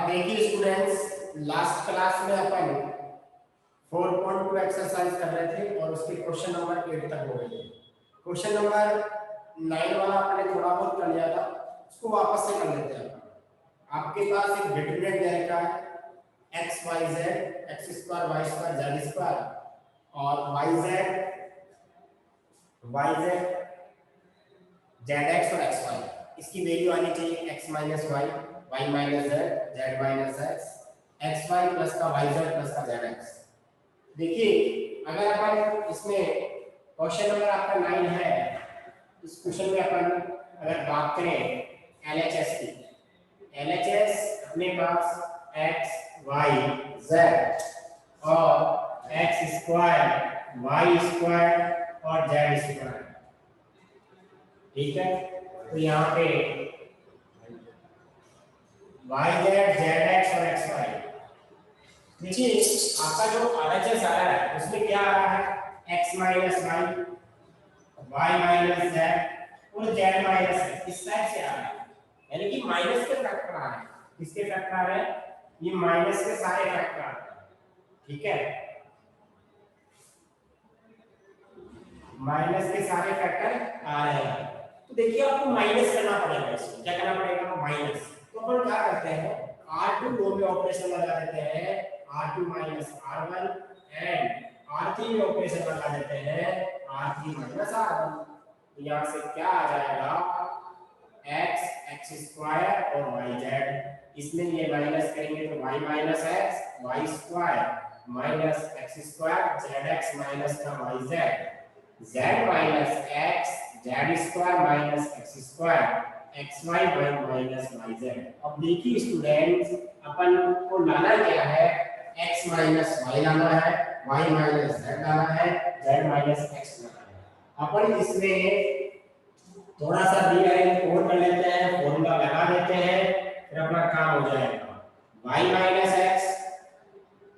अब देखिए students, last class में अपन 4.2 एक्सरसाइज कर रहे थे और उसके क्वेश्चन नंबर 8 तक हो गए थे। क्वेश्चन नंबर 9 वाला आपने थोड़ा बहुत कर लिया था, उसको वापस से कर लेते हैं। आपके पास एक डिटरमिनेंट दे रखा है x y z, x square y square z square और वाई जेड जेड एक्स और एक्स वाई। इसकी वैल्यू आनी चाहिए x minus y, y minus z, z minus x, x y plus का वाई जेड प्लस का z x. देखिए अगर अपन इसमें क्वेश्चन नंबर आपका 9 है, इस क्वेश्चन में अपन अगर बात करें एलएचएस की, एलएचएस अपने पास एक्स वाई जेड और एक्स स्क्वायर वाई स्क्वायर और जेड स्क्वायर, ठीक है। तो यहाँ पे वाई जेड जेड एक्स और एक्स वाई, देखिए आपका जो आरएचएस आ रहा है उसमें क्या आ रहा है x minus y, y minus z और जेड माइनस एक्स, इस टाइप से आ रहा है, यानी कि माइनस के फैक्टर आ रहे हैं। किसके फैक्टर आ रहे हैं? ये माइनस के सारे फैक्टर आ रहे हैं, ठीक है। माइनस के सारे फैक्टर आ रहे हैं, तो देखिए आपको माइनस करना पड़ेगा। इसको क्या करना पड़ेगा? माइनस। तो अपन क्या करते हैं, R2 दो में ऑपरेशन लगा देते हैं, R2 minus R1 and R3 में ऑपरेशन लगा देते हैं R3 माइनस R1। तो यहाँ से क्या आ जाएगा x x स्क्वायर और y z, इसमें ये माइनस करेंगे तो y minus x y square minus x square z x minus का y z, z minus x z square minus x square x y minus y z. अब देखिए students, अपन को लाना क्या है, x माइनस वाई लाना है, y माइनस जेड लाना है, z माइनस एक्स लाना है। अपन इसमें थोड़ा सा रीअरेंज और कर लेते हैं, फॉर्मूला लगा देते हैं, फिर अपना काम हो जाएगा। y माइनस एक्स,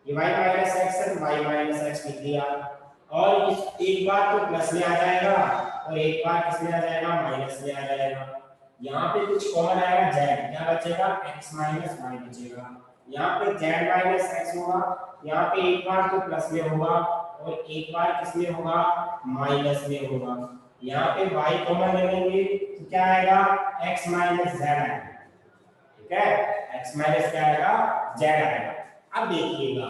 ये y माइनस एक्स है, y माइनस एक्स लिख दिया, और इस एक बार तो प्लस में आ जाएगा और एक बार किसमें आ जाएगा? माइनस में आ जाएगा। यहाँ पे कुछ कॉमन आएगा z, क्या बचेगा? x माइनस y बचेगा। यहाँ पे z माइनस x होगा, यहाँ पे एक बार तो प्लस में होगा और एक बार किसमें होगा? माइनस में होगा। यहाँ पे y कॉमन ले लेंगे तो क्या आएगा? x माइनस z आएगा, ठीक है। x माइनस क्या आएगा? z आएगा। अब देखिएगा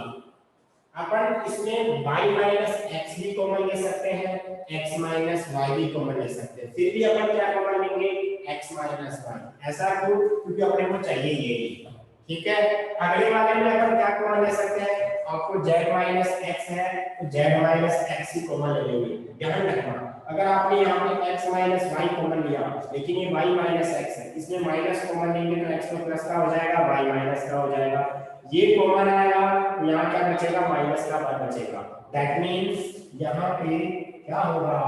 अपन इसमें y माइनस x भी कॉमन ले सकते हैं, x माइनस y भी कॉमन ले सकते हैं, फिर भी अपन क्या कॉमन लेंगे? x minus y। ऐसा क्यों? क्योंकि अपने को चाहिए ये, ठीक है। अगले वाले में अपन क्या कॉमन ले सकते हैं? आपको z माइनस x है तो z माइनस x ही कॉमन ले लेंगे। ध्यान रखना, अगर आपने यहाँ पे x माइनस y कॉमन लिया लेकिन ये y माइनस x है, इसमें माइनस कॉमन लेंगे तो x में प्लस का हो जाएगा, y माइनस का हो जाएगा। ये कॉमन आएगा तो यहाँ क्या बचेगा? माइनस का y बचेगा। दैट मींस यहाँ पे क्या होगा?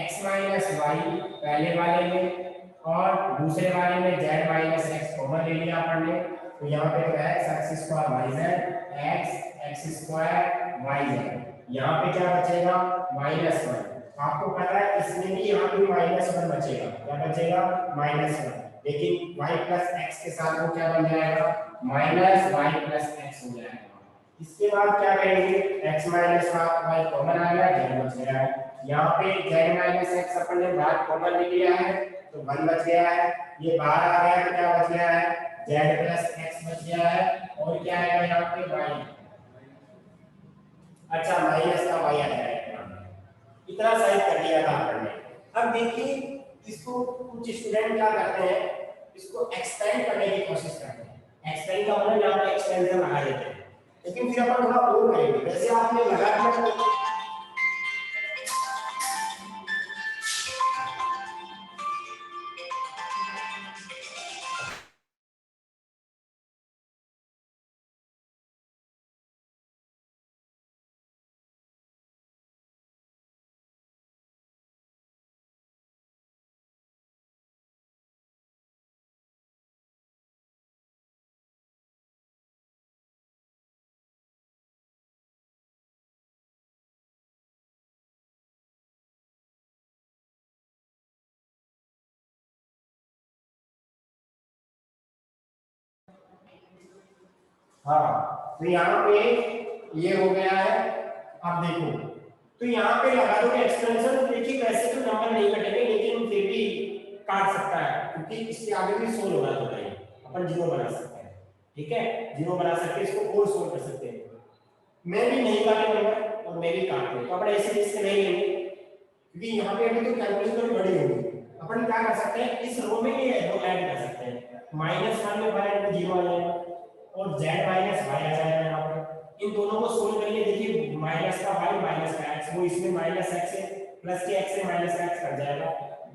x माइनस y पहले वाले में और दूसरे वाले में z माइनस x कॉमन ले लिया अपन ने, तो यहाँ पे तो x square y z, x square y z, यहाँ पे क्या बचेगा? माइनस 1। आपको पता है इसमें भी यहाँ पे माइनस 1 बचेगा, क्या बचेगा? माइनस 1। लेकिन y प्लस x के साथ वो क्या बन जाएगा? माइनस y प्लस x हो जाएगा। इसके बाद क्या करेंगे? x माइनस y कॉमन आ गया, z बच गया है। यहाँ पे z माइनस x अपन ने बाहर कॉमन ले लिया है तो 1 बच गया है। ये बाहर आ गया तो क्या बच गया है? z प्लस x बच गया है, और क्या आएगा यहाँ पे? y। अच्छा, माइनस का y आ जाएगा। इतना साइड कर लिया था आपने। अब देखिए इसको कुछ स्टूडेंट क्या करते हैं, इसको एक्सपेंड करने की कोशिश करते हैं। एक्सपेंड का मतलब यहाँ पे एक्सपेंशन लगा देते हैं, लेकिन फिर अपन थोड़ा और करेंगे। वैसे आपने लगा दिया हाँ, तो यहाँ पे ये हो गया है। अब देखो, तो यहाँ पे लगा दो एक्सपेंशन, तो देखिए वैसे तो नंबर नहीं कटेंगे लेकिन फिर भी काट सकता है क्योंकि इसके आगे भी सोल्व होना होता है, अपन जीरो बना सकते हैं। ठीक है, जीरो बना सकते हैं, इसको और सोल्व कर सकते हैं। मैं भी नहीं काटे नंबर और मैं भी काट लूँ, तो अपन ऐसे रिस्क नहीं लेंगे क्योंकि यहाँ पे अभी तो कैलकुलेशन थोड़ी बड़ी होगी। अपन क्या कर सकते हैं, इस रो में ये दो ऐड कर सकते हैं, -1 में 1 में 0 आ जाएगा और z माइनस y आ जाएगा। यहाँ पे इन दोनों को सोल्व करिए, देखिए माइनस का y माइनस का x, वो इसमें माइनस x है प्लस के x से माइनस का x कट जाएगा,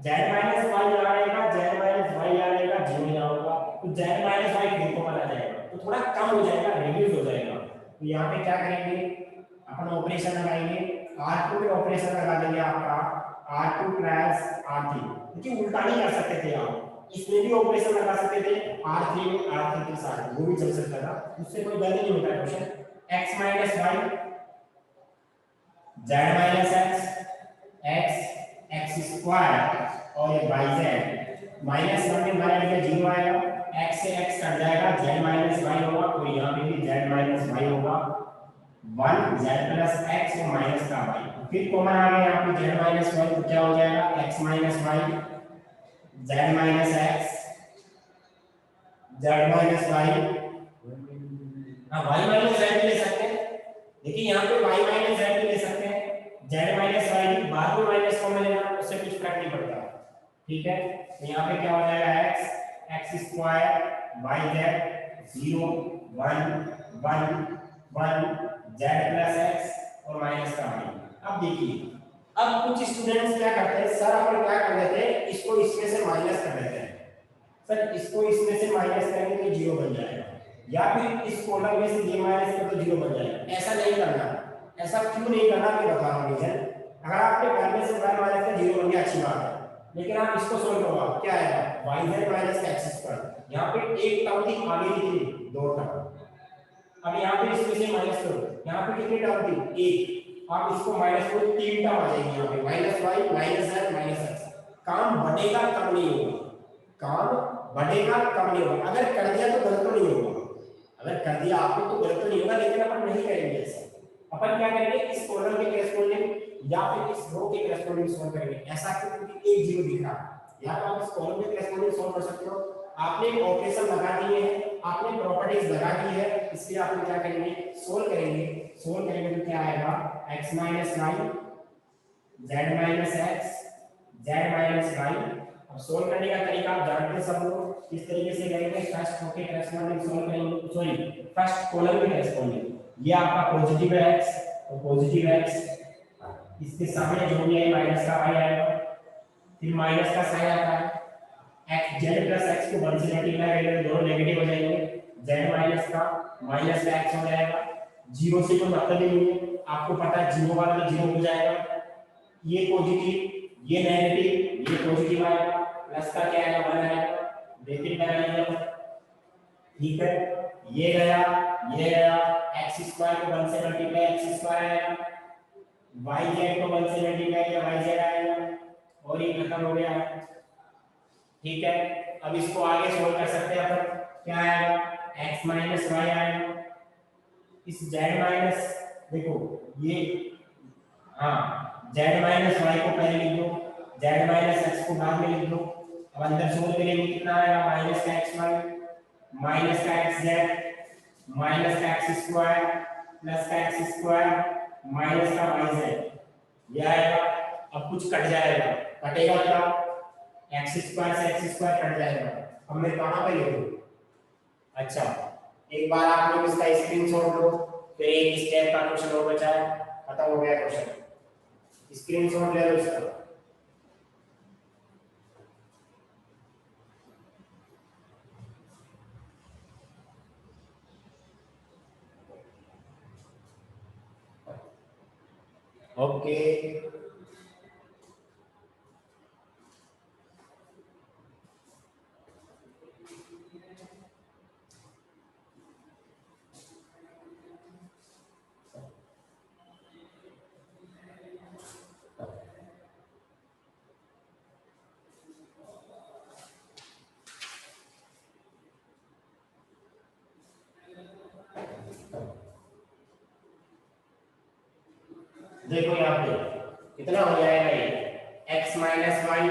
z माइनस y आ जाएगा, z माइनस y आ जाएगा, 0 यहाँ होगा, तो z माइनस y देखो बना जाएगा, तो थोड़ा कम हो जाएगा, रिड्यूस हो जाएगा। तो यहाँ पे क्या करेंगे, अपन ऑपरेशन लगाएंगे, R2 पे ऑपरेशन लगा देंगे आपका R2 प्लस R3, देखिए उल्टा नहीं कर सकते थे आप, इसमें भी ऑपरेशन लगा सकते थे R3 में R3 के साथ, वो भी चल सकता था, उससे कोई गलती नहीं होता question. x minus y z minus x x square और ये yz -1 में हमारे लिए 0 आएगा, x से x कट जाएगा, z माइनस y होगा, तो यहाँ पे भी z माइनस y होगा, 1 z प्लस x और माइनस का y, फिर कॉमन आ गया यहाँ पे z माइनस y, तो क्या हो जाएगा x minus y z minus x z minus y, हाँ y माइनस z ले सकते हैं, देखिए यहाँ पे y माइनस z ले सकते हैं, z माइनस y बाद में माइनस कॉमन लेना, उससे कुछ फर्क नहीं पड़ता। ठीक है, तो यहाँ पे क्या हो जाएगा x square yz 0 1 1 1 z plus x और माइनस का y। अब देखिए, अब कुछ स्टूडेंट्स क्या करते हैं, सर अपन क्या कर देते हैं, इसको इसमें से माइनस कर देते हैं, सर इसको इसमें से माइनस करेंगे तो 0 बन जाएगा, या फिर इस कॉलम में से ये माइनस कर तो 0 बन जाएगा। ऐसा नहीं करना, ऐसा क्यों नहीं करना मैं बता रहा हूँ रीजन। अगर आपके करने से y माइनस का 0 बन गया अच्छी बात है, लेकिन आप इसको सोल्व करो, क्या आएगा yz माइनस का x स्क्वायर, यहाँ पे एक टर्म थी आगे निकली 2 टर्म, अब यहाँ पे इसमें से माइनस करो, यहाँ पे कितनी टर्म थी 1, आप इसको माइनस करो 3 टर्म आ जाएगी यहाँ पे minus y minus z minus x, काम बढ़ेगा कम नहीं होगा, काम बढ़ेगा कम नहीं होगा। अगर कर दिया तो गलत तो नहीं होगा, अगर कर दिया आपने तो गलत तो नहीं होगा, लेकिन अपन नहीं करेंगे ऐसा। अपन क्या करेंगे, इस कॉलम के करेस्पोंडिंग या फिर इस रो के करेस्पोंडिंग सॉल्व करेंगे, ऐसा क्योंकि एक जीरो दिख रहा है, या तो आप इस कॉलम के करेस्पोंडिंग सॉल्व कर सकते हो, आपने एक ऑपरेशन लगा दिए हैं, आपने प्रॉपर्टीज लगा दी है, इसलिए आप क्या करेंगे, सोल्व करेंगे, सोल्व करेंगे तो क्या आएगा x minus y z minus x z minus y। अब सोल्व करने का तरीका आप जानते हैं सब लोग, किस तरीके से करेंगे, फर्स्ट रो के करेस्पोंडिंग सोल्व करेंगे, सॉरी फर्स्ट कॉलम के करेस्पोंडिंग, ये आपका पॉजिटिव है x, तो पॉजिटिव x, इसके सामने जो भी है माइनस का y आएगा, फिर माइनस का साइन आता है, x z प्लस x को 1 से मल्टीप्लाई करेंगे, दोनों नेगेटिव हो जाएंगे, z माइनस का x हो जाएगा, 0 से कोई मतलब ही नहीं है, आपको पता है 0 वाला तो 0 हो जाएगा, ये पॉजिटिव ये नेगेटिव ये पॉजिटिव आएगा, प्लस का क्या आएगा 1 आएगा, ब्रैकेट लगा लीजिए। ठीक है, ये गया x स्क्वायर को 1 से मल्टीप्लाई x स्क्वायर आएगा, yz को 1 से मल्टीप्लाई किया yz आएगा, और ये खत्म हो गया। ठीक है, अब इसको आगे सोल्व कर सकते हैं अपन, क्या आएगा x माइनस y आएगा, इस z माइनस, देखो ये, हाँ z माइनस y को पहले लिख दो, z माइनस x को बाद में लिख दो, अब अंदर सोल्व करेंगे कितना आएगा माइनस का xy माइनस का xz माइनस का x स्क्वायर प्लस का x स्क्वायर माइनस का yz, ये आएगा। अब कुछ कट जाएगा, कटेगा क्या, x स्क्वायर से x स्क्वायर कट जाएगा, अब मैं कहां पे लिखूं, अच्छा एक बार आप लोग इसका स्क्रीनशॉट लो, फिर एक स्टेप का क्वेश्चन और बचा है, खत्म हो गया क्वेश्चन, स्क्रीनशॉट ले लो इसका। ओके देखो यहाँ पे कितना हो जाएगा ये x माइनस वाई,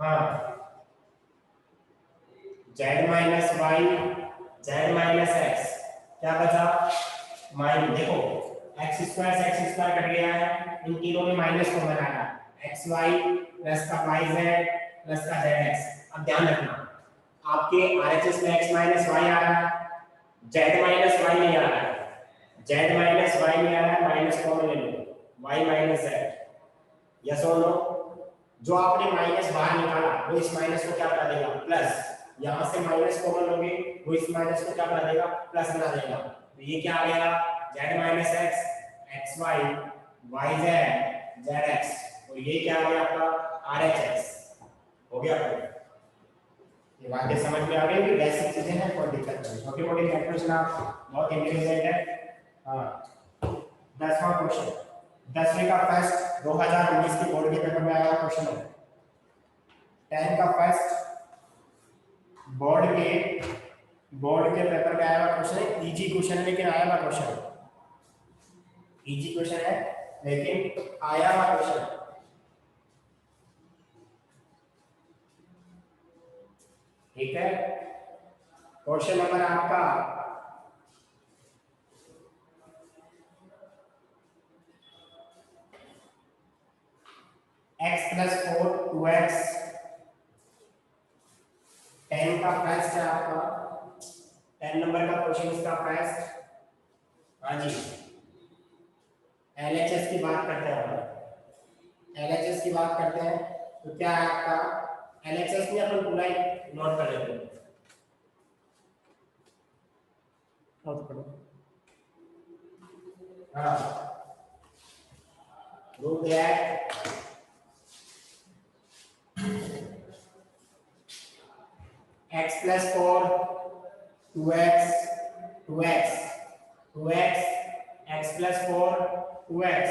हाँ z minus y, z minus x, क्या बचा माइनस, देखो एक्स स्क्वायर से एक्स स्क्वायर कट गया है, इन तीनों में माइनस कॉमन आ रहा है, एक्स वाई प्लस का वाई जेड प्लस का जेड एक्स। अब ध्यान रखना आपके आरएचएस में x माइनस वाई आ रहा है, z माइनस वाई नहीं आ रहा है, z माइनस वाई नहीं आ रहा है, माइनस कॉमन ले लो y माइनस z, यस और नो। जो आपने माइनस बाहर निकाला वो इस माइनस को क्या बना देगा प्लस, यहां से माइनस कॉमन लोगे वो इस माइनस को क्या बना देगा प्लस बना देगा। तो ये क्या आ गया z minus x, xy, yz, zx, और ये क्या आ गया आपका rhs हो गया। ये बातें समझ में आ गई कि बेसिक चीजें हैं, कोई दिक्कत नहीं। छोटी मोटी कैलकुलेशन आप बहुत इंटेलिजेंट है। हाँ 10वां क्वेश्चन 10वीं का फर्स्ट 2019 के बोर्ड के पेपर में आया क्वेश्चन है। 10 का फर्स्ट बोर्ड के पेपर में आया क्वेश्चन है, इजी क्वेश्चन लेकिन आया हुआ क्वेश्चन, इजी क्वेश्चन है लेकिन आया हुआ क्वेश्चन। ठीक है, क्वेश्चन नंबर आपका x प्लस 4 2x, 10 का फर्स्ट है आपका, 10 नंबर का क्वेश्चन इसका फर्स्ट। हाँ जी एलएचएस की बात करते हैं, एलएचएस की बात करते हैं तो क्या है आपका एलएचएस में अपन पूरा नोट कर लेते हैं। हाँ root that x plus 4 2x 2x 2x x plus 4 2x,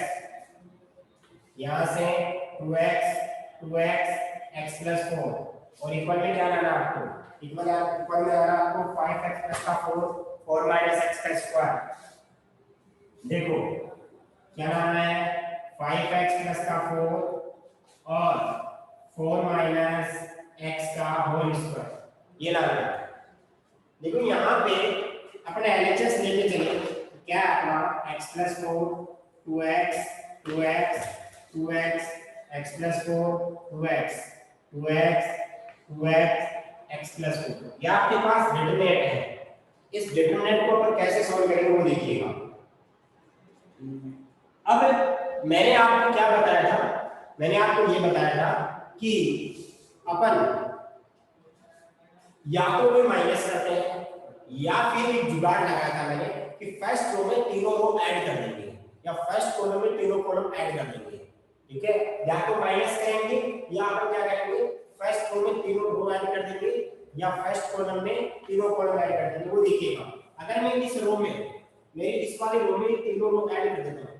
यहाँ से 2x 2x x प्लस 4 और इक्वल में क्या लाना आपको, इक्वल में लाना आपको 5x प्लस का 4 माइनस x का स्क्वायर। देखो क्या लाना है 5x प्लस का 4 और 4 माइनस x का होल स्क्वायर, ये लाना है। देखो यहाँ पे अपने एलएचएस लेके चले, क्या है अपना x plus 4 2x 2x 2x x plus 4 2x 2x 2x x plus 4, ये आपके पास डिटरमिनेंट है। इस डिटरमिनेंट को अपन कैसे सॉल्व करेंगे वो देखिएगा। अब मैंने आपको क्या बताया था, मैंने आपको ये बताया था कि अपन या तो वे माइनस करते हैं या फिर एक जुगाड़ लगाया था मैंने कि फर्स्ट रो में तीनों रो ऐड कर देंगे या फर्स्ट कॉलम में तीनों कॉलम ऐड कर देंगे। ठीक है, या तो माइनस करेंगे या अपन क्या करेंगे फर्स्ट रो में तीनों रो ऐड कर देंगे या फर्स्ट कॉलम में तीनों कॉलम ऐड कर देंगे। वो देखिएगा अगर मैं इस रो में मेरी इस वाले रो में तीनों रो ऐड कर देता हूं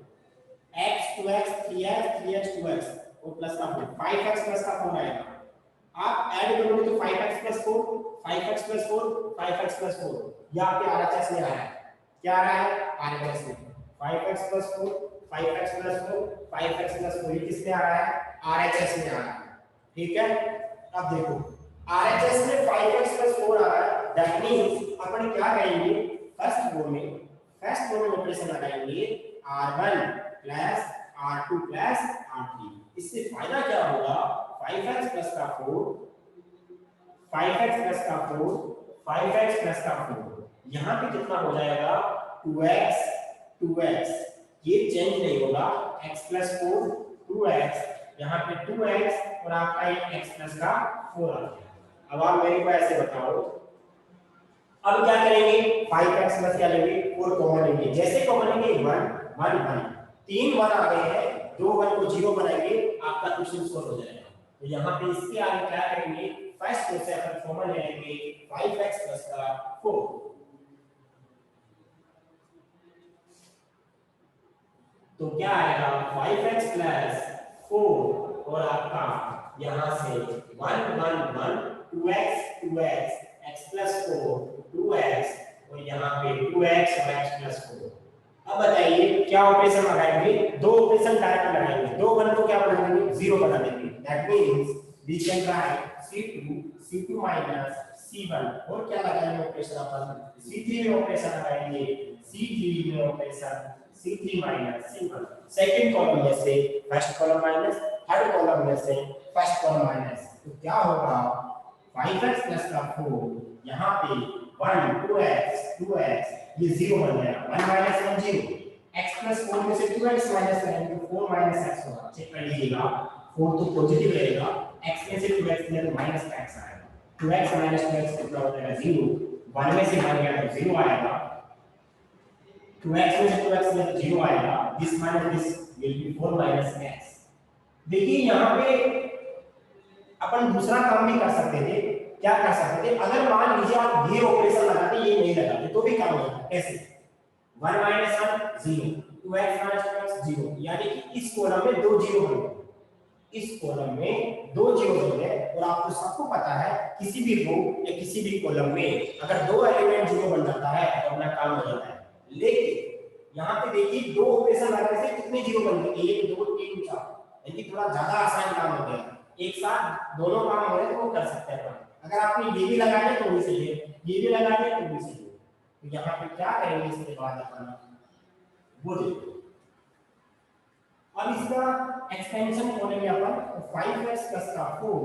x 2x 3x 3x 2x और प्लस का 4 5x प्लस का 4 आएगा। आप ऐड करोगे तो 5x plus 4 5x plus 4 5x plus 4, ये आपके आरएचएस में आ रहा है। क्या आ रहा है आरएचएस में 5x plus 4 5x plus 4 5x plus 4, ये किसमें आ रहा है आरएचएस में आ रहा है। ठीक है, अब देखो आरएचएस में 5x प्लस 4 आ रहा है, दैट मींस अपन क्या करेंगे फर्स्ट रो में ऑपरेशन लगाएंगे r1 plus r2 plus r3। इससे फायदा क्या होगा 5x प्लस का 4 5x प्लस का 4 5x प्लस का 4, यहाँ पे कितना हो जाएगा 2x 2x, ये चेंज नहीं होगा x प्लस 4 2x, यहाँ पे 2x और आपका ये x प्लस का 4 आ गया। अब आप मेरे को ऐसे बताओ अब क्या करेंगे 5x प्लस क्या लेंगे 4 कॉमन लेंगे, जैसे कॉमन लेंगे 1 1 1 3 1 आ गए हैं, 2 1 को 0 बनाएंगे आपका क्वेश्चन सॉल्व हो जाएगा। तो यहाँ पे इसके आगे क्या करेंगे फर्स्ट रो से अपन कॉमन ले लेंगे 5x प्लस का 4, तो क्या आएगा 5x प्लस 4 और आपका यहाँ से 1 1 1 2x 2x x plus 4 2x और यहाँ पे 2x और x प्लस 4। अब बताइए क्या क्या ऑपरेशन लगाएंगे, दो ऑपरेशन डायरेक्ट लगाएंगे, दो वन को क्या बना देंगे, जीरो बना देंगे। That means we can write C2 minus C1 और क्या लगाएंगे ऑपरेशन अपन C3 में ऑपरेशन लगाएंगे, C3 में operation C3 minus C1। Second column में से first column minus, third column में से फर्स्ट कॉलम माइनस, तो क्या होगा 5x प्लस का 4 यहाँ पे 1 2x ये 0 बन गया, 1 माइनस 1 0, x प्लस 4 में से 2x माइनस करेंगे तो 4 माइनस x होगा। चेक कर लीजिएगा 4 तो पॉजिटिव रहेगा, x में से 2x में तो माइनस का x आएगा, 2x माइनस 2x कितना हो जाएगा 0, 1 में से 1 गया तो 0 आएगा, 2x में से 2x में तो 0 आएगा, this minus this will be 4 minus x। देखिए यहाँ पे अपन दूसरा काम भी कर सकते थे, क्या कर सकते थे, अगर मान लीजिए आप ये ऑपरेशन लगाते ये नहीं लगाते तो भी काम होता। कैसे 1 माइनस 1 0, 2x माइनस 2x 0, यानी कि इस कॉलम में दो जीरो बन गए, इस कॉलम में दो जीरो बन गए। और आपको सबको पता है किसी भी रो या किसी भी कॉलम में अगर दो एलिमेंट जीरो बन जाता है तो अपना काम हो जाता है। लेकिन यहाँ पे देखिए दो ऑपरेशन लगाने से कितने जीरो बन गए, 1 2 3 4, यानी थोड़ा ज्यादा आसान काम हो गया। एक साथ दोनों काम हो रहे तो वो कर सकते हैं। अगर आपने ये भी लगा लिया तो भी सही है, ये भी लगा लिया तो भी सही है। तो यहाँ पे क्या करेंगे इसके बाद अपन वो देखो, अब इसका एक्सटेंशन करेंगे अपन तो 5x प्लस का 4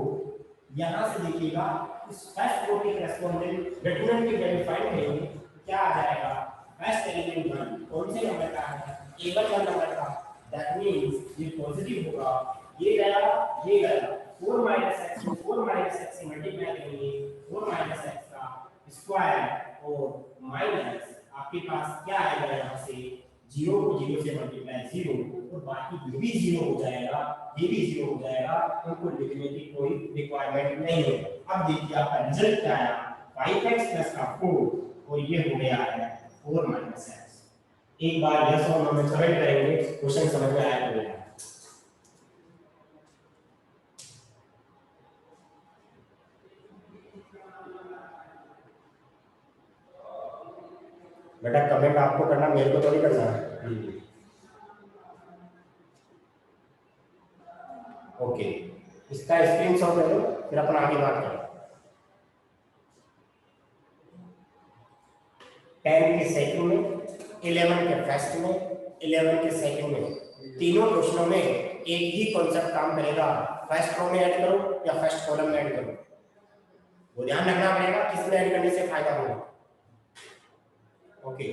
यहाँ से देखिएगा इस फर्स्ट रो के करेस्पोंडिंग डिटरमिनेंट की वैल्यू फाइंड करेंगे क्या आ जाएगा, फर्स्ट एलिमेंट 1 कौन से नंबर का है, a1 नंबर का, दैट मींस ये पॉजिटिव होगा, ये गया 4 माइनस x को 4 माइनस x से मल्टीप्लाई करेंगे, 4 माइनस x का स्क्वायर और माइनस आपके पास क्या आएगा यहाँ से 0 को 0 से मल्टीप्लाई 0 और बाकी ये भी 0 हो जाएगा, ये भी 0 हो जाएगा, उनको लिखने की कोई रिक्वायरमेंट नहीं है। अब देखिए आपका रिजल्ट क्या आया 5x प्लस का 4 और ये हो गया है 4 माइनस x। एक बार यस और नो में कमेंट करेंगे, क्वेश्चन समझ में आया तो। बेटा कमेंट आपको करना, मेरे को थोड़ी करना है। ओके, इसका स्क्रीनशॉट ले लो फिर अपन आगे बात करें। 10 के सेकंड में, 11 के फर्स्ट में, 11 के सेकंड में, तीनों क्वेश्चनों में एक ही कॉन्सेप्ट काम करेगा। फर्स्ट रो में ऐड करो या फर्स्ट कॉलम में ऐड करो, वो ध्यान रखना पड़ेगा किस में ऐड करने से फायदा होगा। ओके,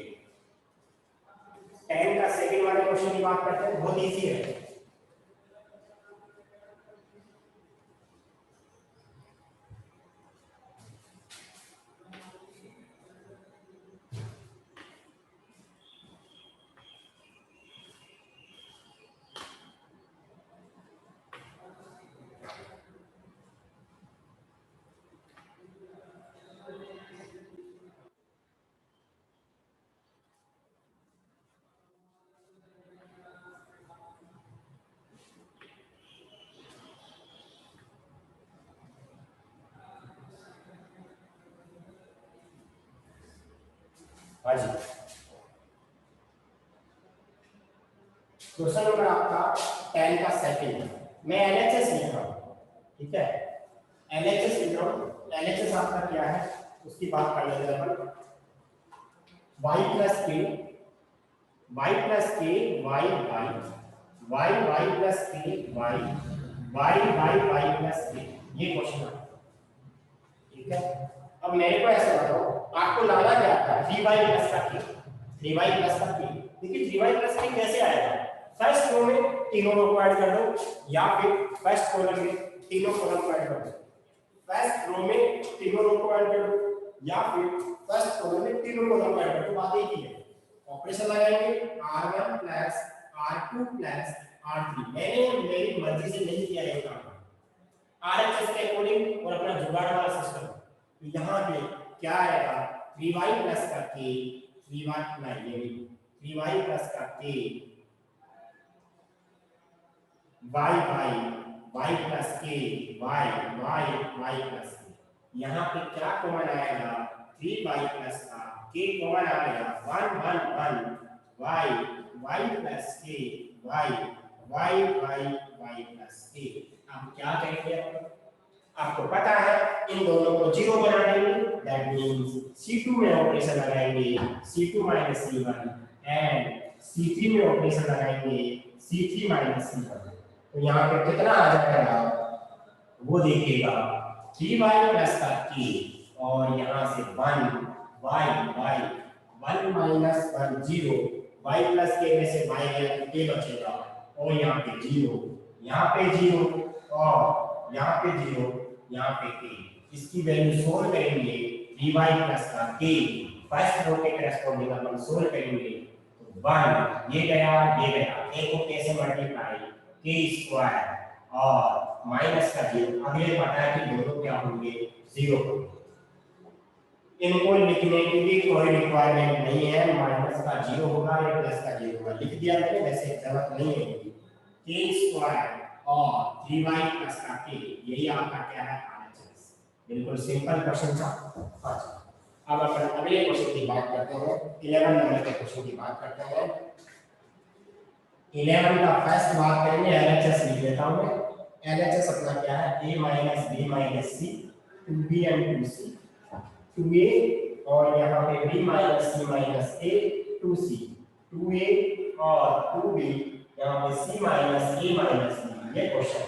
10 का सेकंड वाले क्वेश्चन की बात करते हैं, बहुत इजी है। हाजी, क्वेश्चन नंबर आपका 10 का सेकंड, मैं एलएचएस लिख रहा हूं, ठीक है, एलएचएस लिख रहा हूं। एलएचएस आपका क्या है उसकी बात कर लेते हैं अपन। y प्लस के y प्लस के y y y y plus के y y y y plus के, ये क्वेश्चन है, ठीक है। अब मेरे को ऐसे बताओ आपको लगा क्या था 3y प्लस का के, 3y प्लस का के, देखिए 3y प्लस के कैसे आएगा, फर्स्ट रो में तीनों रो को ऐड कर दो या फिर फर्स्ट कॉलम में तीनों कॉलम को ऐड कर दो, फर्स्ट रो में तीनों रो को ऐड कर दो या फिर फर्स्ट कॉलम में तीनों कॉलम को ऐड कर दो, बात एक ही है। ऑपरेशन लगाएंगे r1 plus r2 plus r3, मैंने मेरी मर्जी से नहीं किया ये काम, आरएचएस के अकॉर्डिंग और अपना जुगाड़ वाला सिस्टम। तो यहाँ पे क्या आएगा 3y प्लस का k, 3y नहीं ये 3y प्लस का k y plus k y plus k, यहाँ पे क्या कॉमन आएगा 3y प्लस का k कॉमन आ गया 1 1 1 y y प्लस के y y y y plus के। अब क्या करेंगे, आपको पता है इन दोनों को जीरो बना देंगे, दैट मींस C2 में ऑपरेशन लगाएंगे C2 minus C1 and C3 में ऑपरेशन लगाएंगे C3 माइनस C1। तो यहाँ पे कितना आ जाएगा वो देखिएगा 3y प्लस का k और यहाँ से 1 y y 1 minus 1 0 y plus के में से y गया तो k बचेगा और यहाँ पे 0 यहाँ पे 0 और यहाँ पे 0 यहाँ पे k। इसकी वैल्यू सोल्व करेंगे 3y प्लस का k फर्स्ट रो के करस्पॉन्डिंग अपन सोल्व करेंगे तो 1 ये गया k को k से मल्टीप्लाई k स्क्वायर और माइनस का 0। अब ये पता है कि दोनों क्या होंगे 0 होंगे। इनको लिखने की भी कोई रिक्वायरमेंट नहीं है, माइनस का 0 होगा या प्लस का 0 होगा लिख दिया मैंने, वैसे जरूरत नहीं है। k स्क्वायर और 3y प्लस का k यही आपका क्या है RHS। बिल्कुल सिंपल क्वेश्चन था। अब अपन अगले क्वेश्चन की बात करते हैं, 11 नंबर के क्वेश्चन की बात करते हैं। 11 का फर्स्ट बात करेंगे LHS लिख लेता हूं मैं। LHS अपना क्या है a minus b minus c 2b and 2c 2a और यहाँ पे b minus c minus a 2c 2a और 2b यहाँ पे c minus a minus b। ये क्वेश्चन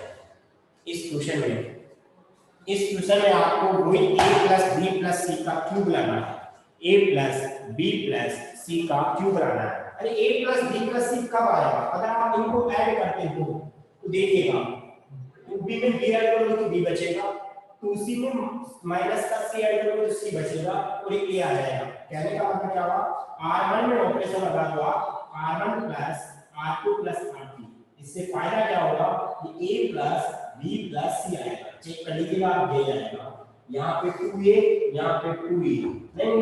इस ट्यूशन में आपको वही a plus b plus c का क्यूब लगाना है। a plus b plus c का क्यूब लगाना है। अरे a plus b plus c कब आएगा, अगर आप इनको ऐड करते हो तो देखिएगा 2b में b ऐड करोगे तो b बचेगा, 2c में माइनस का c ऐड करोगे तो c बचेगा और ये आ जाएगा। कहने का मतलब क्या हुआ, r1 में ऑपरेशन लगा हुआ r1 plus r2 plus r3। इससे फायदा क्या होगा कि a plus b plus c आएगा। चेक कर लीजिएगा आप, ये आएगा यहाँ पे 2a यहाँ पे 2e नहीं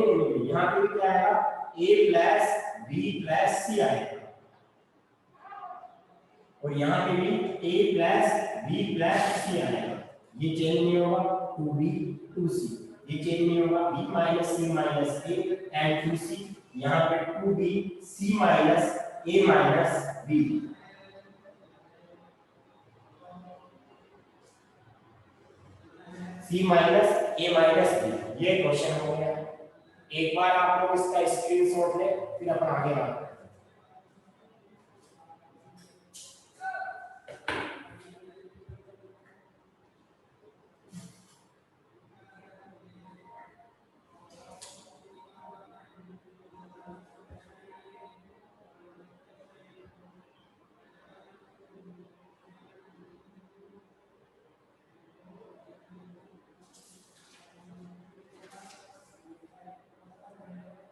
यहाँ पे भी क्या आएगा a plus b plus c आएगा और यहाँ पे भी a plus b plus c आएगा। ये चेंज नहीं होगा 2b 2c, ये चेंज नहीं होगा b minus c minus a and 2c यहाँ पे 2b c minus a minus b। c minus a minus b ये क्वेश्चन हो गया। एक बार आप लोग इसका स्क्रीनशॉट ले फिर अपन आगे बढ़ते हैं।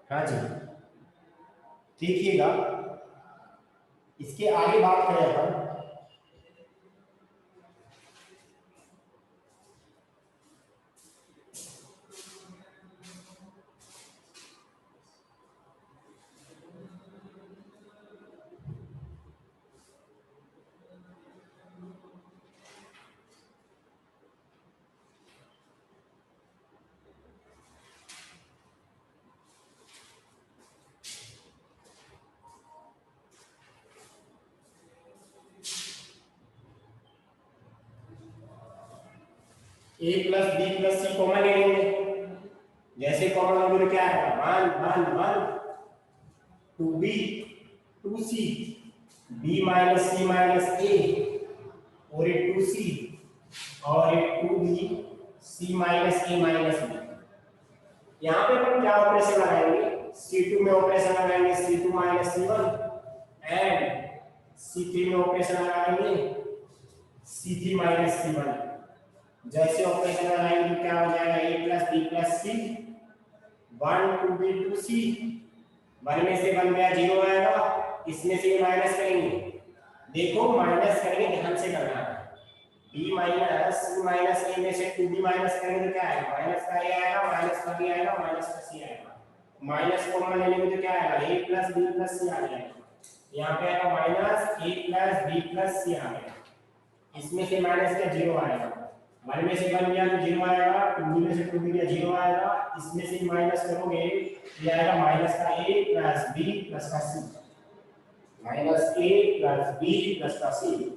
हाँ जी देखिएगा, इसके आगे बात करें अपन a plus b plus c common ले लेंगे। जैसे कॉमन लोगे तो क्या आएगा 1 1 1 2b 2c b minus c minus a और ये 2c और ये 2b c minus a minus b। यहाँ पे अपन क्या ऑपरेशन लगाएंगे c2 में ऑपरेशन लगाएंगे c2 minus c1 and c3 में ऑपरेशन लगाएंगे c3 माइनस c1। जैसे ऑपरेशन लगाएंगे क्या हो जाएगा a plus b plus c 1 2b 2c 1 में से 1 गया 0 आएगा, इसमें से माइनस करेंगे। देखो माइनस करेंगे ध्यान से करना है। b minus c minus a में से 2b माइनस करेंगे तो क्या आएगा माइनस का a आएगा माइनस का b आएगा माइनस का c आएगा। माइनस कॉमन लेने में तो क्या आएगा a plus b plus c आ जाएगा। यहाँ पे आएगा minus a plus b plus c आ गया। इसमें से माइनस का 0 आएगा, 1 में से 1 गया तो 0 आएगा, 2 में से 2 गया 0 आएगा। इसमें से माइनस करोगे ये आएगा माइनस का a प्लस b प्लस का c। माइनस ए प्लस बी प्लस का सी।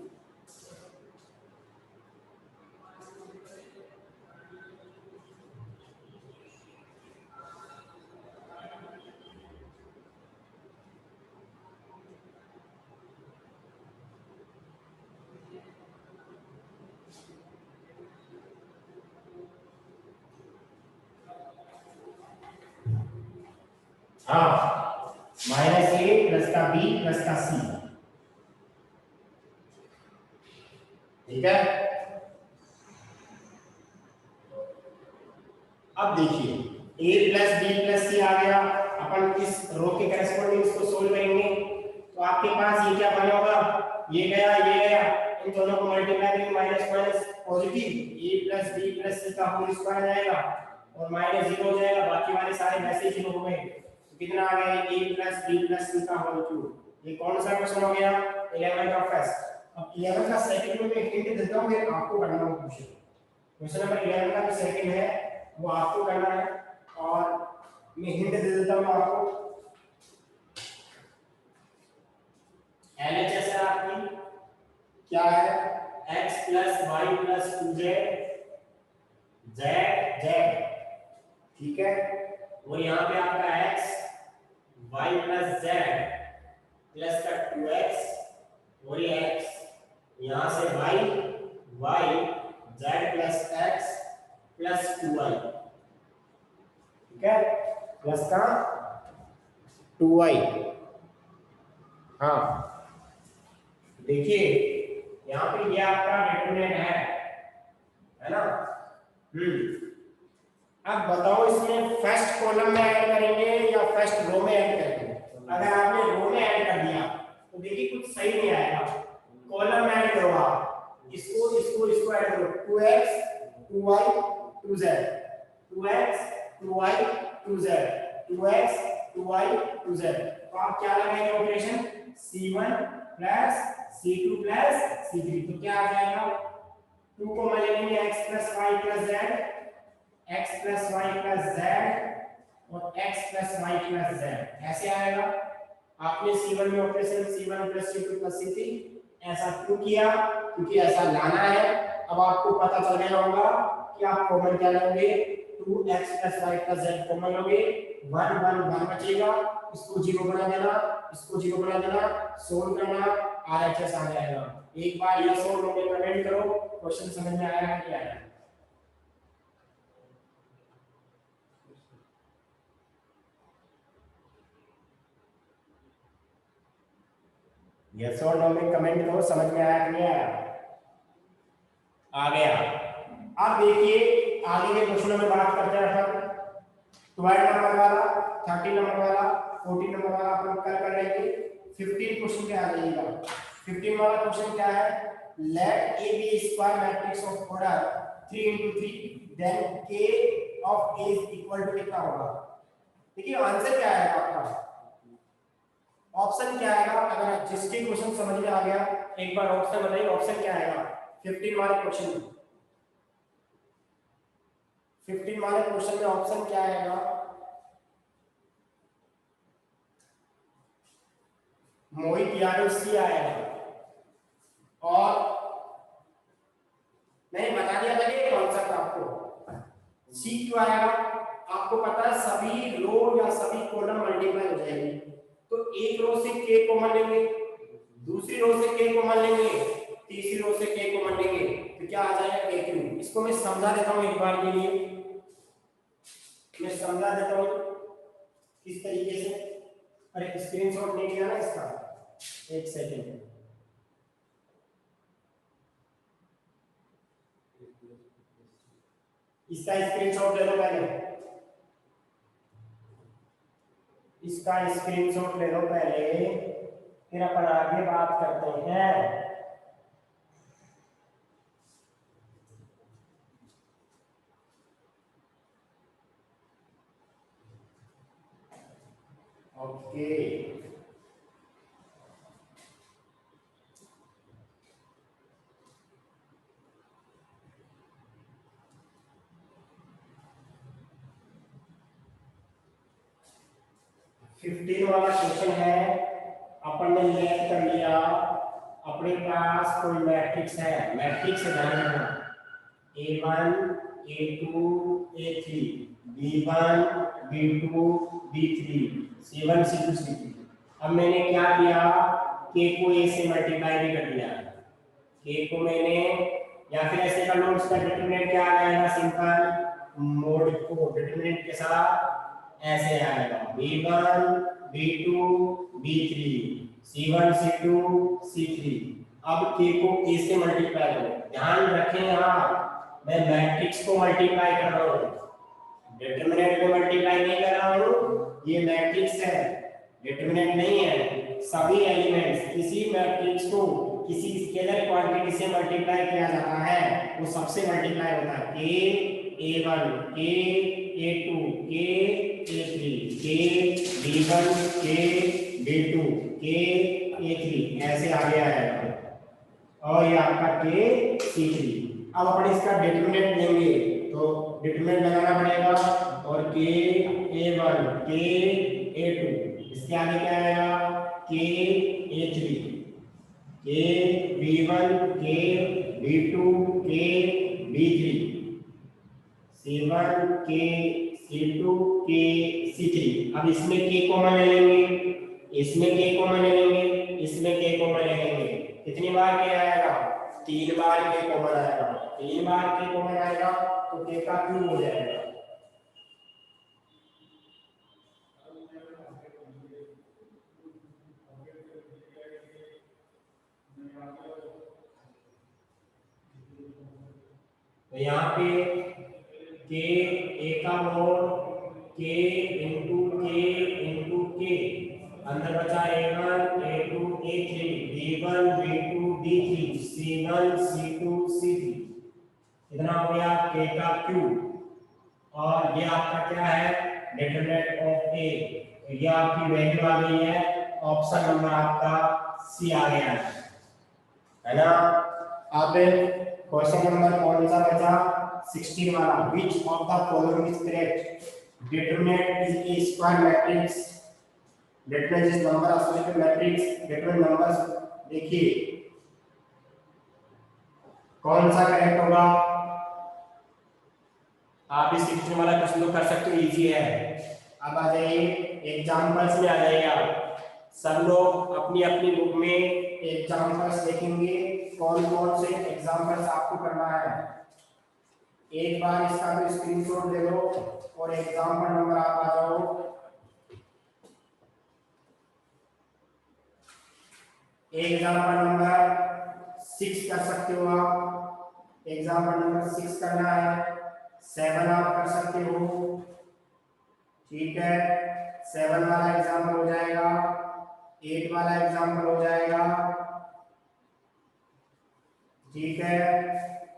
हाँ, माइनस ए प्लस का बी प्लस का सी। ठीक है, अब देखिए a प्लस बी प्लस सी आ गया। अपन किस रो के करस्पॉन्डिंग इसको सोल्व करेंगे, तो आपके पास ये क्या बना होगा, ये गया ये गया, इन दोनों को मल्टीप्लाई करेंगे, minus minus positive a plus B plus C का होल स्क्वायर आ जाएगा और माइनस जीरो हो जाएगा, बाकी वाले सारे वैसे ही जीरो हो गए। तो कितना आ गया, a plus B plus C का होल क्यूब। ये कौन सा क्वेश्चन हो गया, 11 का फर्स्ट। अब 11 का सेकंड में एक हिंट देता हूं, फिर आपको करना होगा क्वेश्चन। क्वेश्चन नंबर 11 का जो सेकंड है वो आपको करना है, और मैं हिंट दे देता हूं आपको। एलएचएस है आपकी क्या है, x plus y plus 2z z z। ठीक है, और यहाँ पे आपका x y plus z plus का 2x और ये x यहाँ से y z plus x plus 2y। ठीक है, प्लस का 2y। हाँ देखिए यहाँ पे ये आपका डिटरमिनेंट है ना। अब बताओ इसमें फर्स्ट कॉलम में ऐड करेंगे या फर्स्ट रो में ऐड करेंगे। अगर आपने रो में ऐड कर दिया तो देखिए कुछ सही नहीं आएगा। कॉलम में ऐड करो आप, इसको इसको इसको ऐड करो, 2x 2y 2z 2x 2y 2z 2x 2y 2z। तो आप क्या लगाएंगे operation, c1 plus c2 plus c3। तो क्या आ जाएगा, 2 को मिलेंगे x plus y plus z, x plus y plus z और x plus y plus z, ऐसे आएगा। आपने c1 में operation c1 plus c2 plus c3 ऐसा क्यों किया, क्योंकि ऐसा लाना है। अब आपको पता चल गया होगा कि आप कॉमन क्या लोगे, 2x plus y plus z common लोगे, 1 1 1 बचेगा, इसको 0 बना देना, इसको 0 बना देना, सोल्व करना, आरएचएस आ जाएगा। एक बार ये सोल्व होने कमेंट करो, क्वेश्चन समझ में आया है क्या है। यस और नो में कमेंट करो, समझ में आया कि नहीं आया। आ गया। अब देखिए आगे के क्वेश्चनों में बात करते हैं अपन। 12 नंबर वाला, 30 नंबर वाला, 14 नंबर वाला अपन कर लेंगे। 15 क्वेश्चन पे आ जाइएगा। 15 वाला क्वेश्चन क्या है, let A be square matrix of order 3 into 3 then k of a equal to कितना होगा। देखिए आंसर क्या आएगा आपका, ऑप्शन क्या आएगा। अगर जिसके क्वेश्चन समझ में आ गया एक बार ऑप्शन बताइए, ऑप्शन क्या आएगा 15 वाले क्वेश्चन में। 15 वाले क्वेश्चन में ऑप्शन क्या आएगा, मोहित यादव सी आएगा। और नहीं बता दिया मैंने कॉन्सेप्ट आपको, सी क्यों आएगा, आपको पता है सभी रो या सभी कॉलम मल्टीप्लाई हो जाएंगे। तो एक रो से k कॉमन लेंगे, दूसरी रो से k कॉमन लेंगे, तीसरी रो से k कॉमन लेंगे, तो क्या आ जाएगा k क्यूब। इसको मैं समझा देता हूं एक बार के लिए, मैं समझा देता हूं किस तरीके से। अरे स्क्रीनशॉट ले लिया ना इसका, एक सेकंड। इसका स्क्रीनशॉट ले लो पहले, इसका स्क्रीनशॉट ले लो पहले, फिर अपन आगे बात करते हैं। ओके $15 वाला क्वेश्चन है, a अपन ने लेट कर लिया, अपने पास कोई मैट्रिक्स है, मैट्रिक्स है ध्यान रखना, A1 A2 A3 B1 B2 B3 C1 C2 C3। अब मैंने क्या किया, k को a से मल्टीप्लाई भी कर दिया, k को मैंने, या फिर ऐसे कर लो, उसका डिटरमिनेंट क्या आ जाएगा, सिंपल मोड को डिटरमिनेंट के साथ ऐसे आएगा b1 b2 b3 c1 c2 c3। अब k को a से मल्टीप्लाई करो, ध्यान रखें यहाँ मैं मैट्रिक्स को मल्टीप्लाई कर रहा हूँ, डिटरमिनेंट को मल्टीप्लाई नहीं कर रहा हूँ, ये मैट्रिक्स है डिटरमिनेंट नहीं है। सभी एलिमेंट्स किसी मैट्रिक्स को किसी स्केलर क्वांटिटी से मल्टीप्लाई किया जाता है, वो सबसे मल्टीप्लाई होता है, k a1 k a2 k a3 k b1 k b2 k a3 ऐसे आगे आएगा, और ये आपका k c3। अब अपन इसका डिटरमिनेंट लेंगे तो डिटरमिनेंट लगाना पड़ेगा, और k a1 k a2 इसके आगे क्या आएगा, k a3 k b1 k b2 k b3 c1 k c2 k c3। अब इसमें k कॉमन ले लेंगे, इसमें k कॉमन ले लेंगे, इसमें k कॉमन ले लेंगे, कितनी बार k आएगा, 3 बार k कॉमन आएगा, 3 बार k कॉमन आएगा तो k का क्यूब हो जाएगा। तो यहाँ पे k a का मोड k इंटू k अंदर बचा a1 a2 a3 b1 b2 b3 c1 c2 c3, इतना हो गया k का क्यूब। और ये आपका क्या है, डिटरमिनेंट ऑफ a, तो ये आपकी वैल्यू आ गई है, ऑप्शन नंबर आपका सी आ गया है ना। अब क्वेश्चन नंबर कौन सा बचा, 16 वाला, which of the following is correct, determinant is a square matrix, determinant is number associated matrix, determinant numbers, देखिए कौन सा करेक्ट होगा। आप इस 16 वाला क्वेश्चन को कर सकते हो, इजी है। अब आ जाइए एग्जांपल्स में आ जाइए, आप सब लोग अपनी अपनी बुक में एग्जांपल्स देखेंगे, कौन कौन से एग्जांपल्स आपको करना है। एक बार इसका भी स्क्रीनशॉट ले लो और एग्जांपल नंबर आप आ जाओ। एग्जांपल नंबर 6 कर सकते हो आप, एग्जांपल नंबर 6 करना है, 7 आप कर सकते हो, ठीक है, 7 वाला एग्जांपल हो जाएगा, 8 वाला एग्जांपल हो जाएगा, ठीक है।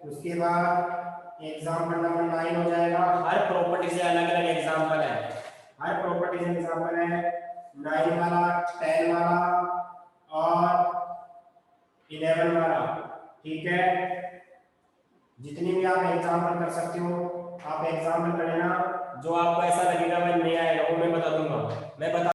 उसके बाद एग्जांपल नंबर 9 हो जाएगा। हर प्रॉपर्टी से अलग अलग एग्जांपल है, हर प्रॉपर्टी से एग्जांपल है, 9 वाला, 10 वाला और 11 वाला, ठीक है। जितनी भी आप एग्जांपल कर सकते हो आप एग्जांपल कर लेना, जो आपको ऐसा लगेगा मैं नहीं आएगा वो मैं बता दूंगा, मैं बता